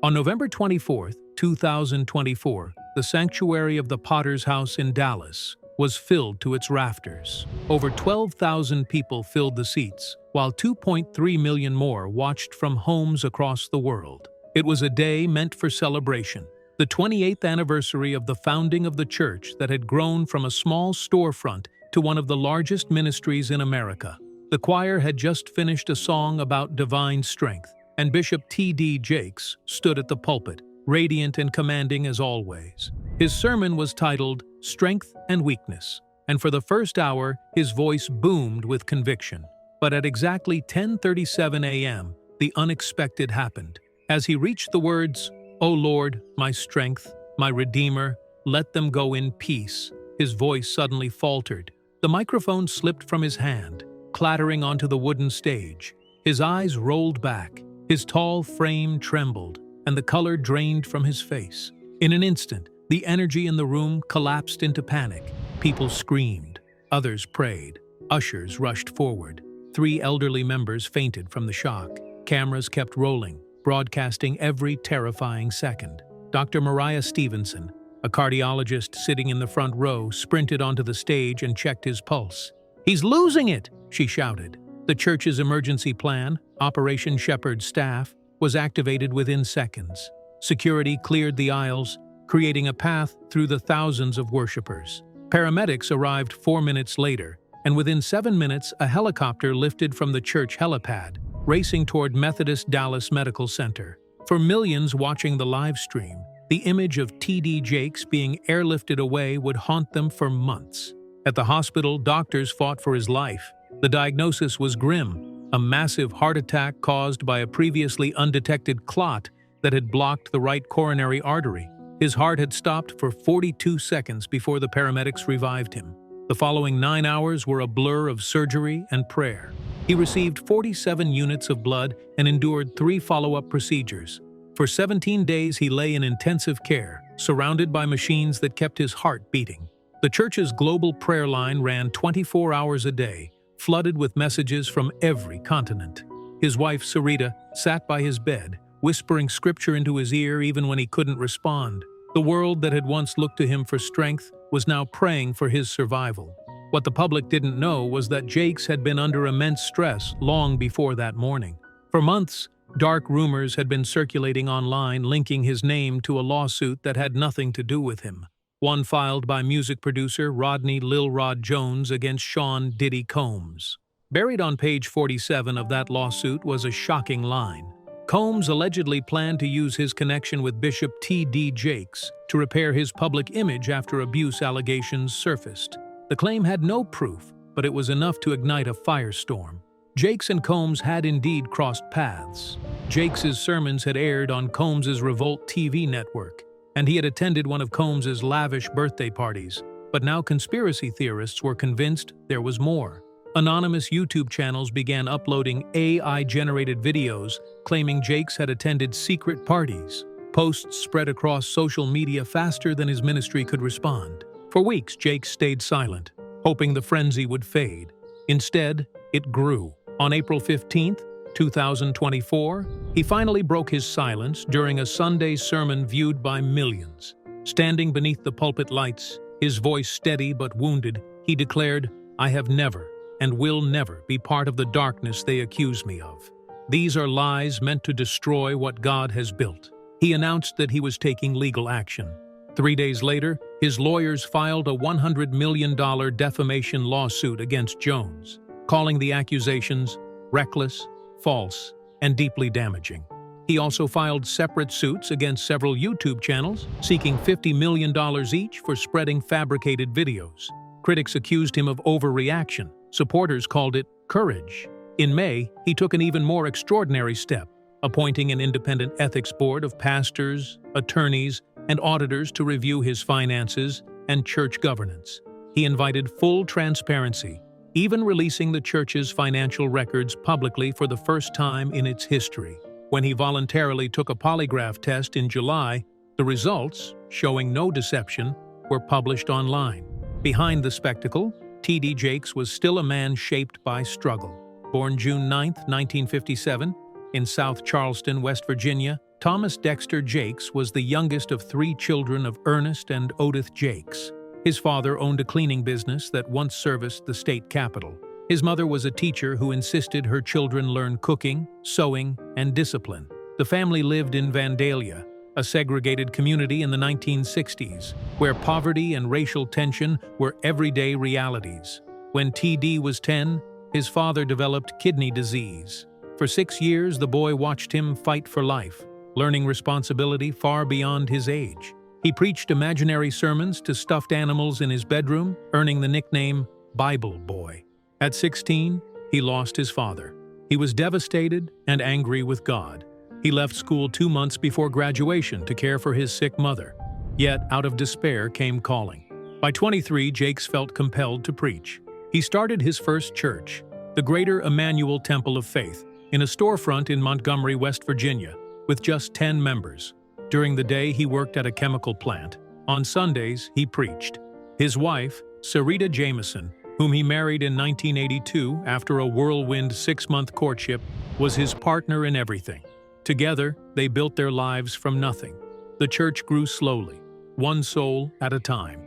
On November 24, 2024, the sanctuary of the Potter's House in Dallas was filled to its rafters. Over 12,000 people filled the seats, while 2.3 million more watched from homes across the world. It was a day meant for celebration, the 28th anniversary of the founding of the church that had grown from a small storefront to one of the largest ministries in America. The choir had just finished a song about divine strength, and Bishop T.D. Jakes stood at the pulpit, radiant and commanding as always. His sermon was titled Strength and Weakness, and for the first hour, his voice boomed with conviction. But at exactly 10:37 a.m., the unexpected happened. As he reached the words, "O Lord, my strength, my Redeemer, let them go in peace," his voice suddenly faltered. The microphone slipped from his hand, clattering onto the wooden stage. His eyes rolled back, his tall frame trembled, and the color drained from his face. In an instant, the energy in the room collapsed into panic. People screamed, others prayed, ushers rushed forward. 3 elderly members fainted from the shock. Cameras kept rolling, broadcasting every terrifying second. Dr. Mariah Stevenson, a cardiologist sitting in the front row, sprinted onto the stage and checked his pulse. "He's losing it!" she shouted. The church's emergency plan, Operation Shepherd Staff, was activated within seconds. Security cleared the aisles, creating a path through the thousands of worshipers. Paramedics arrived 4 minutes later, and within 7 minutes, a helicopter lifted from the church helipad, racing toward Methodist Dallas Medical Center. For millions watching the live stream, the image of T.D. Jakes being airlifted away would haunt them for months. At the hospital, doctors fought for his life. The diagnosis was grim: a massive heart attack caused by a previously undetected clot that had blocked the right coronary artery. His heart had stopped for 42 seconds before the paramedics revived him. The following 9 hours were a blur of surgery and prayer. He received 47 units of blood and endured 3 follow-up procedures. For 17 days he lay in intensive care, surrounded by machines that kept his heart beating. The church's global prayer line ran 24 hours a day, flooded with messages from every continent. His wife, Sarita, sat by his bed, whispering scripture into his ear even when he couldn't respond. The world that had once looked to him for strength was now praying for his survival. What the public didn't know was that Jakes had been under immense stress long before that morning. For months, dark rumors had been circulating online linking his name to a lawsuit that had nothing to do with him. One filed by music producer Rodney Lil Rod Jones against Sean Diddy Combs. Buried on page 47 of that lawsuit was a shocking line. Combs allegedly planned to use his connection with Bishop T.D. Jakes to repair his public image after abuse allegations surfaced. The claim had no proof, but it was enough to ignite a firestorm. Jakes and Combs had indeed crossed paths. Jakes' sermons had aired on Combs' Revolt TV network, and he had attended one of Combs' lavish birthday parties. But now conspiracy theorists were convinced there was more. Anonymous YouTube channels began uploading AI-generated videos claiming Jakes had attended secret parties. Posts spread across social media faster than his ministry could respond. For weeks, Jakes stayed silent, hoping the frenzy would fade. Instead, it grew. On April 15, 2024, he finally broke his silence during a Sunday sermon viewed by millions. Standing beneath the pulpit lights, his voice steady but wounded, he declared, "I have never and will never be part of the darkness they accuse me of. These are lies meant to destroy what God has built." He announced that he was taking legal action. 3 days later, his lawyers filed a $100 million defamation lawsuit against Jones, calling the accusations reckless, false, and deeply damaging. He also filed separate suits against several YouTube channels, seeking $50 million each for spreading fabricated videos. Critics accused him of overreaction. Supporters called it courage. In May, he took an even more extraordinary step, appointing an independent ethics board of pastors, attorneys, and auditors to review his finances and church governance. He invited full transparency, even releasing the church's financial records publicly for the first time in its history. When he voluntarily took a polygraph test in July, the results, showing no deception, were published online. Behind the spectacle, T.D. Jakes was still a man shaped by struggle. Born June 9, 1957, in South Charleston, West Virginia, Thomas Dexter Jakes was the youngest of 3 children of Ernest and Odith Jakes. His father owned a cleaning business that once serviced the state capitol. His mother was a teacher who insisted her children learn cooking, sewing, and discipline. The family lived in Vandalia, a segregated community in the 1960s, where poverty and racial tension were everyday realities. When TD was 10, his father developed kidney disease. For 6 years, the boy watched him fight for life, learning responsibility far beyond his age. He preached imaginary sermons to stuffed animals in his bedroom, earning the nickname Bible Boy. At 16, he lost his father. He was devastated and angry with God. He left school 2 months before graduation to care for his sick mother. Yet, out of despair came calling. By 23, Jakes felt compelled to preach. He started his first church, the Greater Emmanuel Temple of Faith, in a storefront in Montgomery, West Virginia, with just 10 members. During the day, he worked at a chemical plant. On Sundays, he preached. His wife, Sarita Jameson, whom he married in 1982 after a whirlwind 6-month courtship, was his partner in everything. Together, they built their lives from nothing. The church grew slowly, one soul at a time.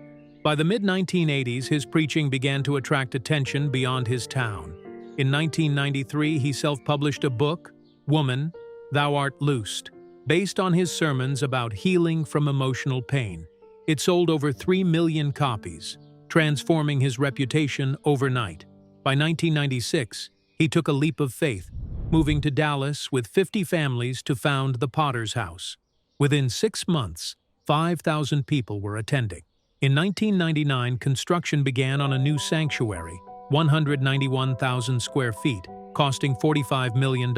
By the mid-1980s, his preaching began to attract attention beyond his town. In 1993, he self-published a book, Woman, Thou Art Loosed, based on his sermons about healing from emotional pain. It sold over 3 million copies, transforming his reputation overnight. By 1996, he took a leap of faith, moving to Dallas with 50 families to found the Potter's House. Within 6 months, 5,000 people were attending. In 1999, construction began on a new sanctuary, 191,000 square feet, costing $45 million.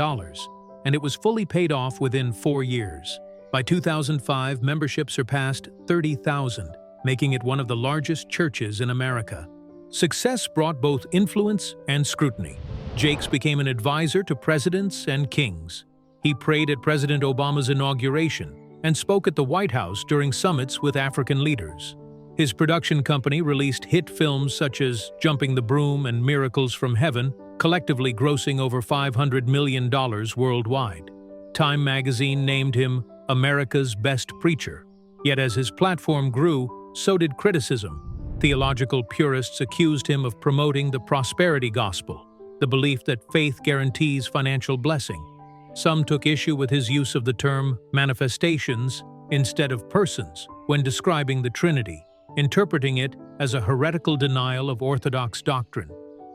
And it was fully paid off within 4 years. By 2005, membership surpassed 30,000, making it one of the largest churches in America. Success brought both influence and scrutiny. Jakes became an advisor to presidents and kings. He prayed at President Obama's inauguration and spoke at the White House during summits with African leaders. His production company released hit films such as Jumping the Broom and Miracles from Heaven, collectively grossing over $500 million worldwide. Time magazine named him America's Best Preacher. Yet as his platform grew, so did criticism. Theological purists accused him of promoting the prosperity gospel, the belief that faith guarantees financial blessing. Some took issue with his use of the term manifestations instead of persons when describing the Trinity, interpreting it as a heretical denial of Orthodox doctrine.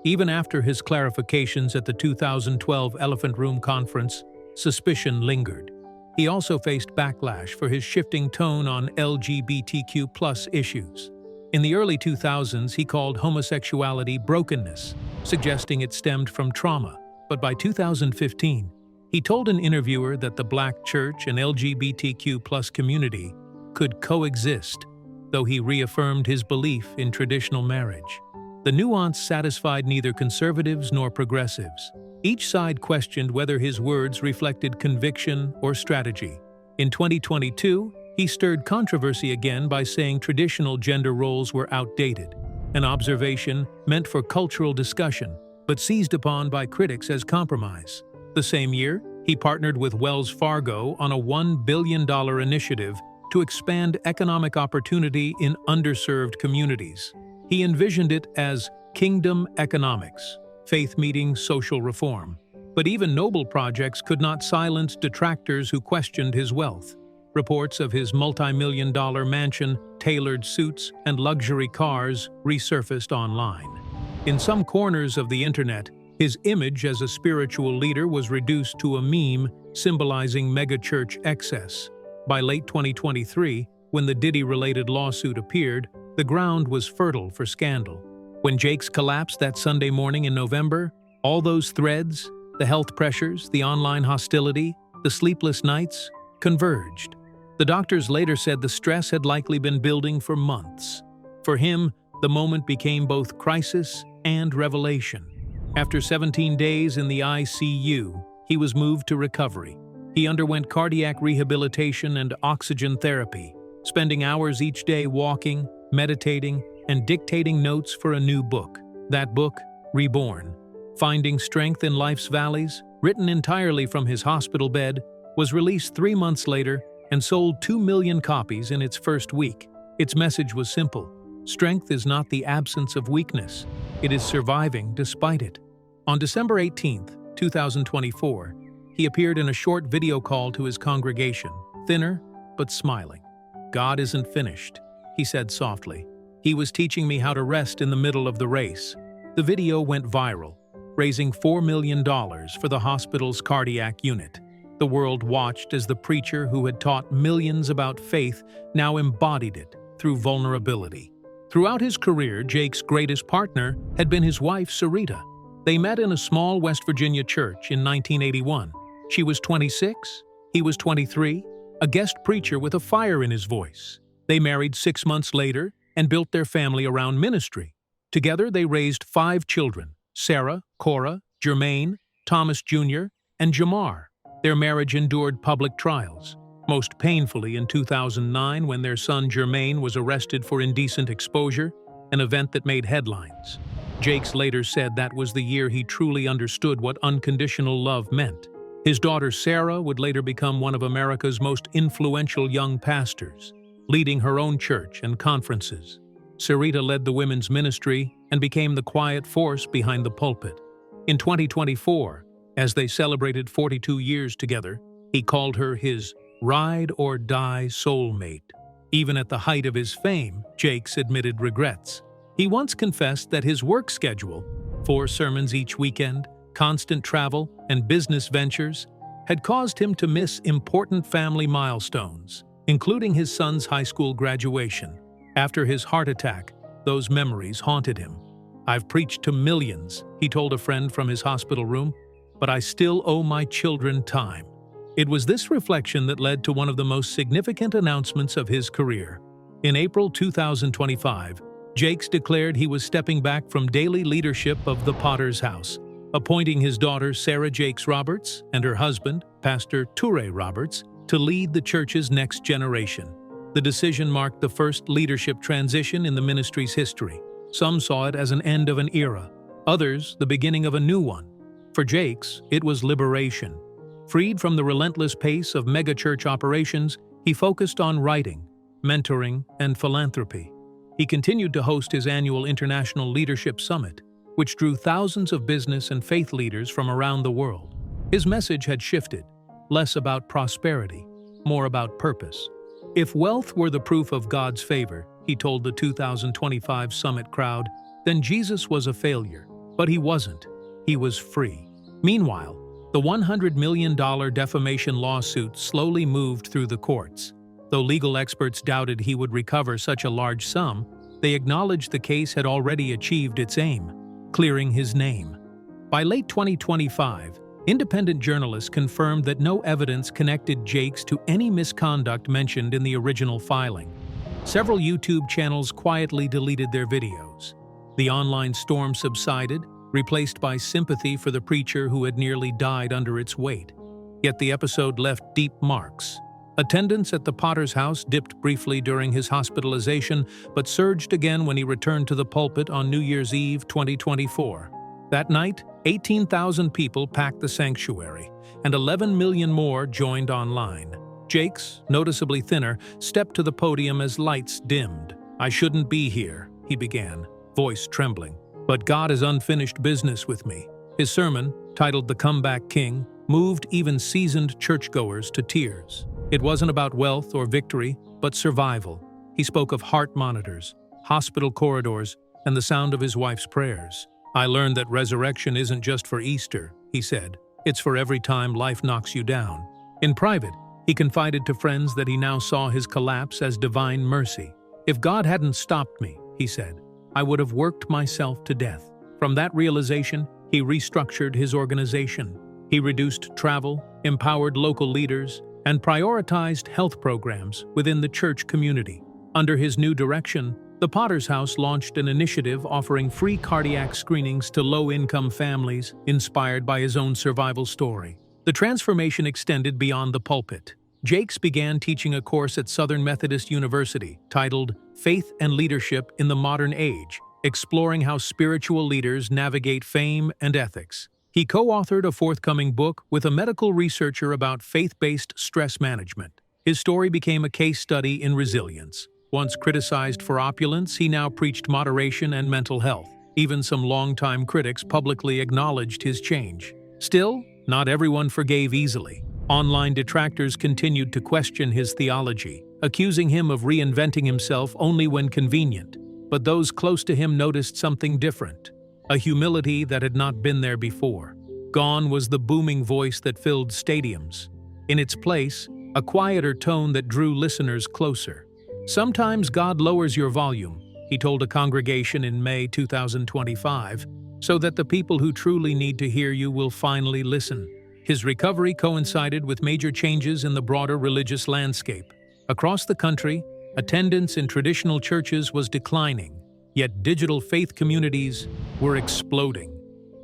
Even after his clarifications at the 2012 Elephant Room Conference, suspicion lingered. He also faced backlash for his shifting tone on LGBTQ+ issues. In the early 2000s, he called homosexuality brokenness, suggesting it stemmed from trauma. But by 2015, he told an interviewer that the Black church and LGBTQ+ community could coexist, though he reaffirmed his belief in traditional marriage. The nuance satisfied neither conservatives nor progressives. Each side questioned whether his words reflected conviction or strategy. In 2022, he stirred controversy again by saying traditional gender roles were outdated, an observation meant for cultural discussion, but seized upon by critics as compromise. The same year, he partnered with Wells Fargo on a $1 billion initiative to expand economic opportunity in underserved communities. He envisioned it as kingdom economics, faith meeting social reform. But even noble projects could not silence detractors who questioned his wealth. Reports of his multi-million-dollar mansion, tailored suits, and luxury cars resurfaced online. In some corners of the internet, his image as a spiritual leader was reduced to a meme symbolizing megachurch excess. By late 2023, when the Diddy-related lawsuit appeared, the ground was fertile for scandal. When Jakes collapsed that Sunday morning in November, all those threads, the health pressures, the online hostility, the sleepless nights, converged. The doctors later said the stress had likely been building for months. For him, the moment became both crisis and revelation. After 17 days in the ICU, he was moved to recovery. He underwent cardiac rehabilitation and oxygen therapy, spending hours each day walking, meditating, and dictating notes for a new book. That book, Reborn, Finding Strength in Life's Valleys, written entirely from his hospital bed, was released 3 months later and sold 2 million copies in its first week. Its message was simple: strength is not the absence of weakness, it is surviving despite it. On December 18, 2024, he appeared in a short video call to his congregation, thinner but smiling. "God isn't finished," he said softly. "He was teaching me how to rest in the middle of the race." The video went viral, raising $4 million for the hospital's cardiac unit. The world watched as the preacher who had taught millions about faith now embodied it through vulnerability. Throughout his career, Jake's greatest partner had been his wife, Sarita. They met in a small West Virginia church in 1981. She was 26, he was 23, a guest preacher with a fire in his voice. They married 6 months later and built their family around ministry. Together, they raised 5 children: Sarah, Cora, Jermaine, Thomas Jr., and Jamar. Their marriage endured public trials, most painfully in 2009 when their son Jermaine was arrested for indecent exposure, an event that made headlines. Jakes later said that was the year he truly understood what unconditional love meant. His daughter Sarah would later become one of America's most influential young pastors, leading her own church and conferences. Sarita led the women's ministry and became the quiet force behind the pulpit. In 2024, as they celebrated 42 years together, he called her his ride-or-die soulmate. Even at the height of his fame, Jakes admitted regrets. He once confessed that his work schedule, 4 sermons each weekend, constant travel, and business ventures, had caused him to miss important family milestones, including his son's high school graduation. After his heart attack, those memories haunted him. "I've preached to millions," he told a friend from his hospital room, "but I still owe my children time." It was this reflection that led to one of the most significant announcements of his career. In April 2025, Jakes declared he was stepping back from daily leadership of the Potter's House, appointing his daughter Sarah Jakes Roberts and her husband, Pastor Toure Roberts, to lead the church's next generation. The decision marked the first leadership transition in the ministry's history. Some saw it as an end of an era, others the beginning of a new one. For Jakes, it was liberation. Freed from the relentless pace of megachurch operations, he focused on writing, mentoring, and philanthropy. He continued to host his annual International Leadership Summit, which drew thousands of business and faith leaders from around the world. His message had shifted, less about prosperity, more about purpose. If wealth were the proof of God's favor, he told the 2025 summit crowd, then Jesus was a failure. But he wasn't. He was free. Meanwhile, the $100 million defamation lawsuit slowly moved through the courts. Though legal experts doubted he would recover such a large sum, they acknowledged the case had already achieved its aim: clearing his name. By late 2025, independent journalists confirmed that no evidence connected Jakes to any misconduct mentioned in the original filing. Several YouTube channels quietly deleted their videos. The online storm subsided, replaced by sympathy for the preacher who had nearly died under its weight. Yet the episode left deep marks. Attendance at the Potter's House dipped briefly during his hospitalization, but surged again when he returned to the pulpit on New Year's Eve 2024. That night, 18,000 people packed the sanctuary, and 11 million more joined online. Jakes, noticeably thinner, stepped to the podium as lights dimmed. "I shouldn't be here," he began, voice trembling. "But God has unfinished business with me." His sermon, titled The Comeback King, moved even seasoned churchgoers to tears. It wasn't about wealth or victory, but survival. He spoke of heart monitors, hospital corridors, and the sound of his wife's prayers. "I learned that resurrection isn't just for Easter," he said. "It's for every time life knocks you down." In private, he confided to friends that he now saw his collapse as divine mercy. "If God hadn't stopped me," he said, "I would have worked myself to death." From that realization, he restructured his organization. He reduced travel, empowered local leaders, and prioritized health programs within the church community. Under his new direction, the Potter's House launched an initiative offering free cardiac screenings to low-income families, inspired by his own survival story. The transformation extended beyond the pulpit. Jakes began teaching a course at Southern Methodist University titled Faith and Leadership in the Modern Age, exploring how spiritual leaders navigate fame and ethics. He co-authored a forthcoming book with a medical researcher about faith-based stress management. His story became a case study in resilience. Once criticized for opulence, he now preached moderation and mental health. Even some longtime critics publicly acknowledged his change. Still, not everyone forgave easily. Online detractors continued to question his theology, accusing him of reinventing himself only when convenient. But those close to him noticed something different, a humility that had not been there before. Gone was the booming voice that filled stadiums. In its place, a quieter tone that drew listeners closer. "Sometimes God lowers your volume," he told a congregation in May 2025, "so that the people who truly need to hear you will finally listen." His recovery coincided with major changes in the broader religious landscape. Across the country, attendance in traditional churches was declining, yet digital faith communities were exploding.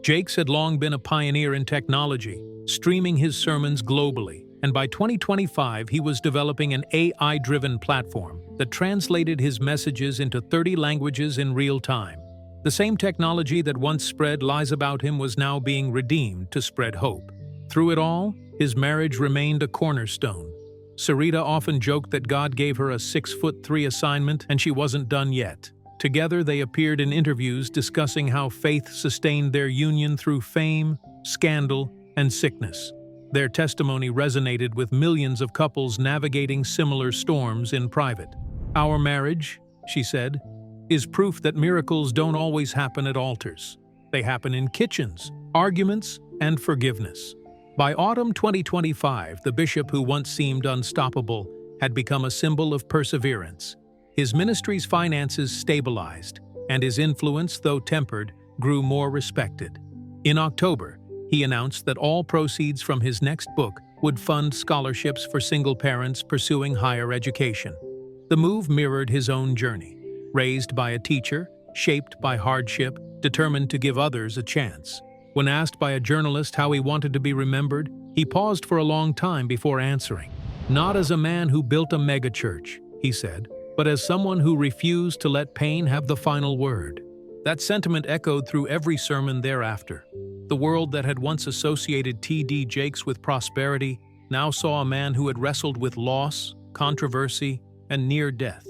Jakes had long been a pioneer in technology, streaming his sermons globally, and by 2025 he was developing an AI-driven platform that translated his messages into 30 languages in real time. The same technology that once spread lies about him was now being redeemed to spread hope. Through it all, his marriage remained a cornerstone. Sarita often joked that God gave her a 6'3" assignment and she wasn't done yet. Together they appeared in interviews discussing how faith sustained their union through fame, scandal, and sickness. Their testimony resonated with millions of couples navigating similar storms in private. "Our marriage," she said, "is proof that miracles don't always happen at altars. They happen in kitchens, arguments, and forgiveness." By autumn 2025, the bishop who once seemed unstoppable had become a symbol of perseverance. His ministry's finances stabilized, and his influence, though tempered, grew more respected. In October, he announced that all proceeds from his next book would fund scholarships for single parents pursuing higher education. The move mirrored his own journey, raised by a teacher, shaped by hardship, determined to give others a chance. When asked by a journalist how he wanted to be remembered, he paused for a long time before answering. "Not as a man who built a megachurch," he said, "but as someone who refused to let pain have the final word." That sentiment echoed through every sermon thereafter. The world that had once associated T.D. Jakes with prosperity now saw a man who had wrestled with loss, controversy, and near death,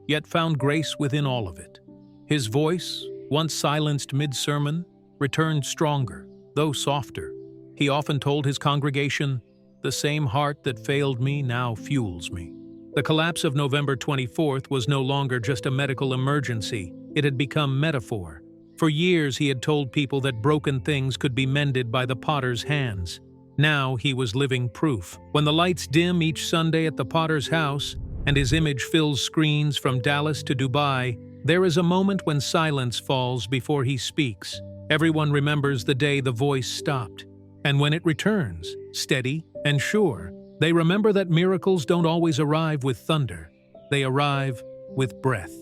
yet found grace within all of it. His voice, once silenced mid-sermon, returned stronger, though softer. He often told his congregation, "The same heart that failed me now fuels me." The collapse of November 24th was no longer just a medical emergency, it had become metaphor. For years he had told people that broken things could be mended by the potter's hands. Now he was living proof. When the lights dim each Sunday at the potter's house, and his image fills screens from Dallas to Dubai, there is a moment when silence falls before he speaks. Everyone remembers the day the voice stopped. And when it returns, steady and sure, they remember that miracles don't always arrive with thunder. They arrive with breath.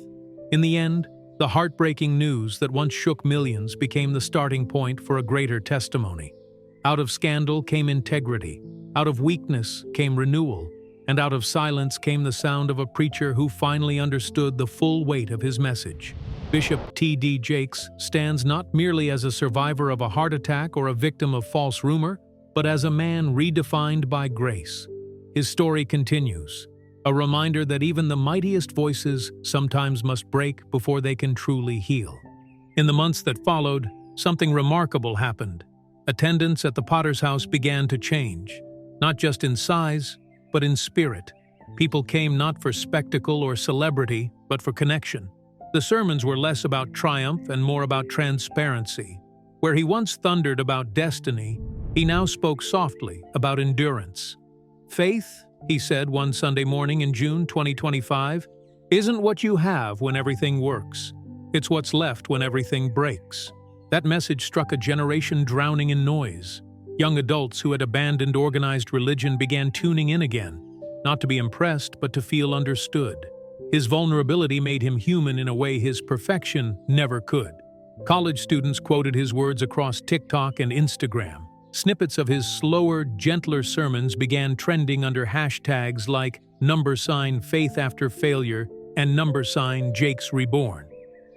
In the end, the heartbreaking news that once shook millions became the starting point for a greater testimony. Out of scandal came integrity, out of weakness came renewal, and out of silence came the sound of a preacher who finally understood the full weight of his message. Bishop T.D. Jakes stands not merely as a survivor of a heart attack or a victim of false rumor, but as a man redefined by grace. His story continues, a reminder that even the mightiest voices sometimes must break before they can truly heal. In the months that followed, something remarkable happened. Attendance at the Potter's House began to change, not just in size, but in spirit. People came not for spectacle or celebrity, but for connection. The sermons were less about triumph and more about transparency. Where he once thundered about destiny, he now spoke softly about endurance. "Faith," he said one Sunday morning in June 2025, "isn't what you have when everything works. It's what's left when everything breaks." That message struck a generation drowning in noise. Young adults who had abandoned organized religion began tuning in again, not to be impressed but to feel understood. His vulnerability made him human in a way his perfection never could. College students quoted his words across TikTok and Instagram. Snippets of his slower, gentler sermons began trending under hashtags like #faith after failure and #Jakes reborn.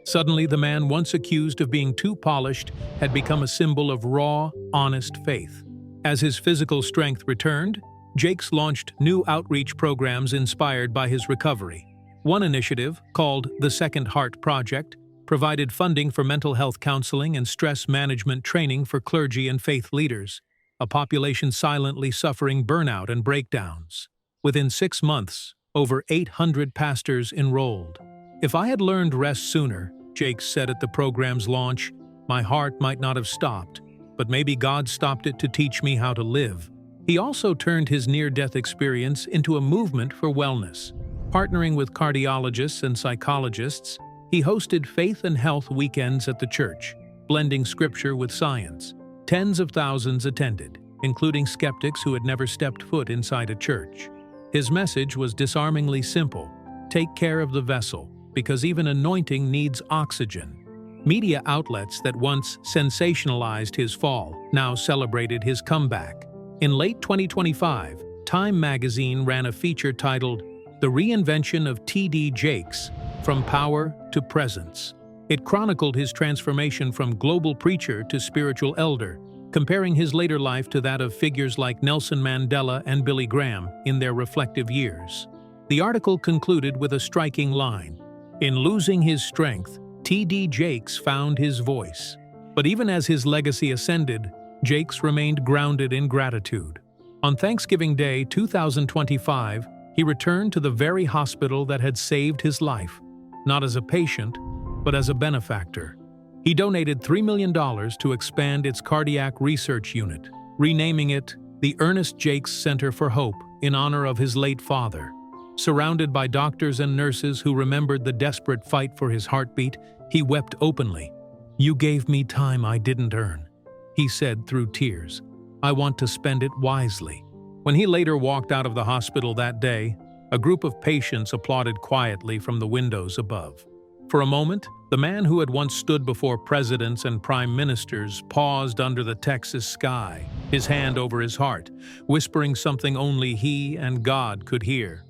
Suddenly, the man once accused of being too polished had become a symbol of raw, honest faith. As his physical strength returned, Jakes launched new outreach programs inspired by his recovery. One initiative, called the Second Heart Project, provided funding for mental health counseling and stress management training for clergy and faith leaders, a population silently suffering burnout and breakdowns. Within 6 months, over 800 pastors enrolled. "If I had learned rest sooner," Jakes said at the program's launch, "my heart might not have stopped, but maybe God stopped it to teach me how to live." He also turned his near-death experience into a movement for wellness. Partnering with cardiologists and psychologists, he hosted faith and health weekends at the church, blending scripture with science. Tens of thousands attended, including skeptics who had never stepped foot inside a church. His message was disarmingly simple: take care of the vessel, because even anointing needs oxygen. Media outlets that once sensationalized his fall now celebrated his comeback. In late 2025, Time magazine ran a feature titled "The Reinvention of T.D. Jakes: From Power to Presence." It chronicled his transformation from global preacher to spiritual elder, comparing his later life to that of figures like Nelson Mandela and Billy Graham in their reflective years. The article concluded with a striking line: "In losing his strength, T.D. Jakes found his voice." But even as his legacy ascended, Jakes remained grounded in gratitude. On Thanksgiving Day 2025, he returned to the very hospital that had saved his life, not as a patient, but as a benefactor. He donated $3 million to expand its cardiac research unit, renaming it the Ernest Jakes Center for Hope in honor of his late father. Surrounded by doctors and nurses who remembered the desperate fight for his heartbeat, he wept openly. "You gave me time I didn't earn," he said through tears. "I want to spend it wisely." When he later walked out of the hospital that day, a group of patients applauded quietly from the windows above. For a moment, the man who had once stood before presidents and prime ministers paused under the Texas sky, his hand over his heart, whispering something only he and God could hear.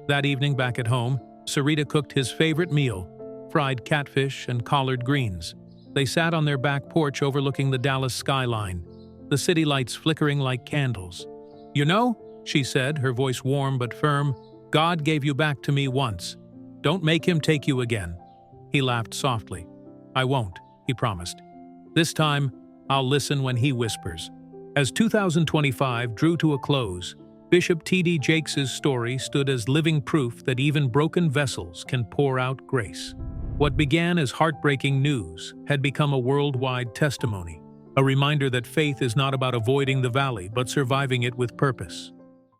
That evening back at home, Sarita cooked his favorite meal, fried catfish and collard greens. They sat on their back porch overlooking the Dallas skyline, the city lights flickering like candles. "You know," she said, her voice warm but firm, "God gave you back to me once. Don't make him take you again." He laughed softly. "I won't," he promised. "This time, I'll listen when he whispers." As 2025 drew to a close, Bishop T.D. Jakes' story stood as living proof that even broken vessels can pour out grace. What began as heartbreaking news had become a worldwide testimony, a reminder that faith is not about avoiding the valley but surviving it with purpose.